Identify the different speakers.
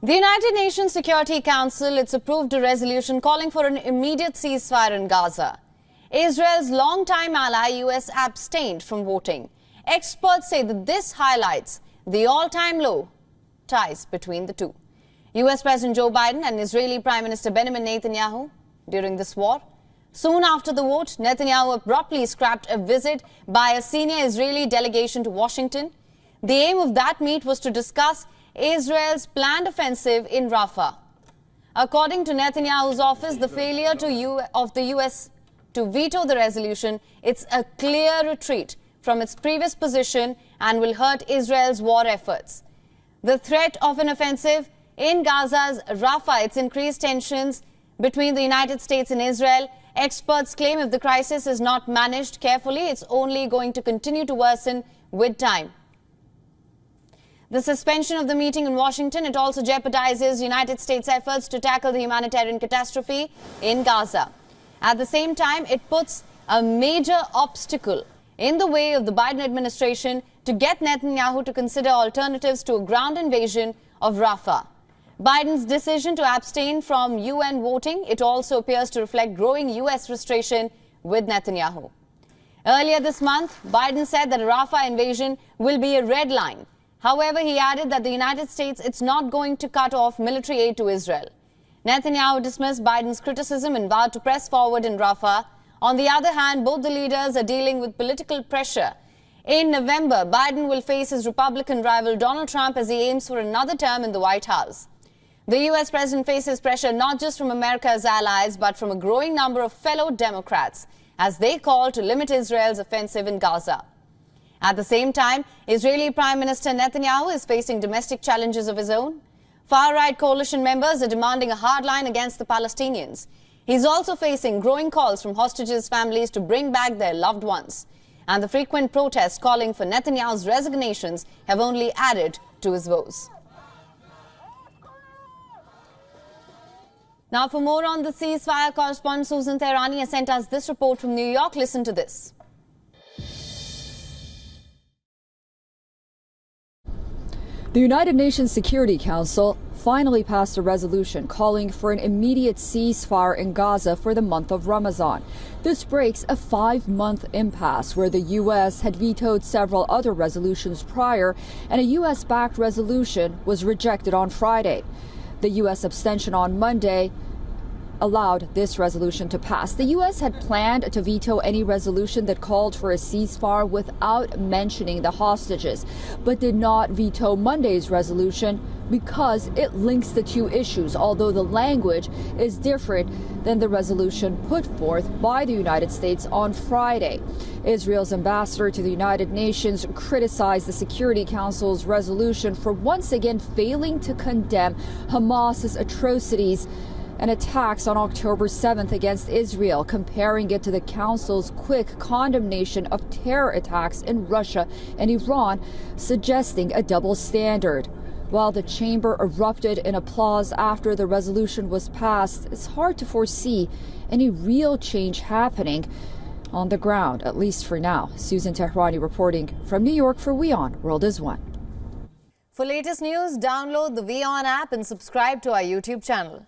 Speaker 1: The United Nations Security Council, it's approved a resolution calling for an immediate ceasefire in Gaza. Israel's longtime ally, US, abstained from voting. Experts say that this highlights the all-time low ties between the two. US President Joe Biden and Israeli Prime Minister Benjamin Netanyahu during this war. Soon after the vote, Netanyahu abruptly scrapped a visit by a senior Israeli delegation to Washington. The aim of that meet was to discuss Israel's planned offensive in Rafah. According to Netanyahu's office, the failure of the US to veto the resolution, it's a clear retreat from its previous position and will hurt Israel's war efforts. The threat of an offensive in Gaza's Rafah, it's increased tensions between the United States and Israel. Experts claim if the crisis is not managed carefully, it's only going to continue to worsen with time. The suspension of the meeting in Washington, it also jeopardizes United States' efforts to tackle the humanitarian catastrophe in Gaza. At the same time, it puts a major obstacle in the way of the Biden administration to get Netanyahu to consider alternatives to a ground invasion of Rafah. Biden's decision to abstain from UN voting, it also appears to reflect growing US frustration with Netanyahu. Earlier this month, Biden said that a Rafah invasion will be a red line. However, he added that the United States, it's not going to cut off military aid to Israel. Netanyahu dismissed Biden's criticism and vowed to press forward in Rafah. On the other hand, both the leaders are dealing with political pressure. In November, Biden will face his Republican rival Donald Trump as he aims for another term in the White House. The US president faces pressure not just from America's allies, but from a growing number of fellow Democrats as they call to limit Israel's offensive in Gaza. At the same time, Israeli Prime Minister Netanyahu is facing domestic challenges of his own. Far-right coalition members are demanding a hard line against the Palestinians. He's also facing growing calls from hostages' families to bring back their loved ones. And the frequent protests calling for Netanyahu's resignations have only added to his woes. Now, for more on the ceasefire, correspondent Susan Tehrani has sent us this report from New York. Listen to this.
Speaker 2: The United Nations Security Council finally passed a resolution calling for an immediate ceasefire in Gaza for the month of Ramadan. This breaks a 5-month impasse where the U.S. had vetoed several other resolutions prior, and a U.S.-backed resolution was rejected on Friday. The U.S. abstention on Monday allowed this resolution to pass. The U.S. had planned to veto any resolution that called for a ceasefire without mentioning the hostages, but did not veto Monday's resolution because it links the two issues, although the language is different than the resolution put forth by the United States on Friday. Israel's ambassador to the United Nations criticized the Security Council's resolution for once again failing to condemn Hamas's atrocities and attacks on October 7th against Israel, comparing it to the Council's quick condemnation of terror attacks in Russia and Iran, suggesting a double standard. While the chamber erupted in applause after the resolution was passed, it's hard to foresee any real change happening on the ground, at least for now. Susan Tehrani reporting from New York for WION World is One.
Speaker 1: For latest news, download the WION app and subscribe to our YouTube channel.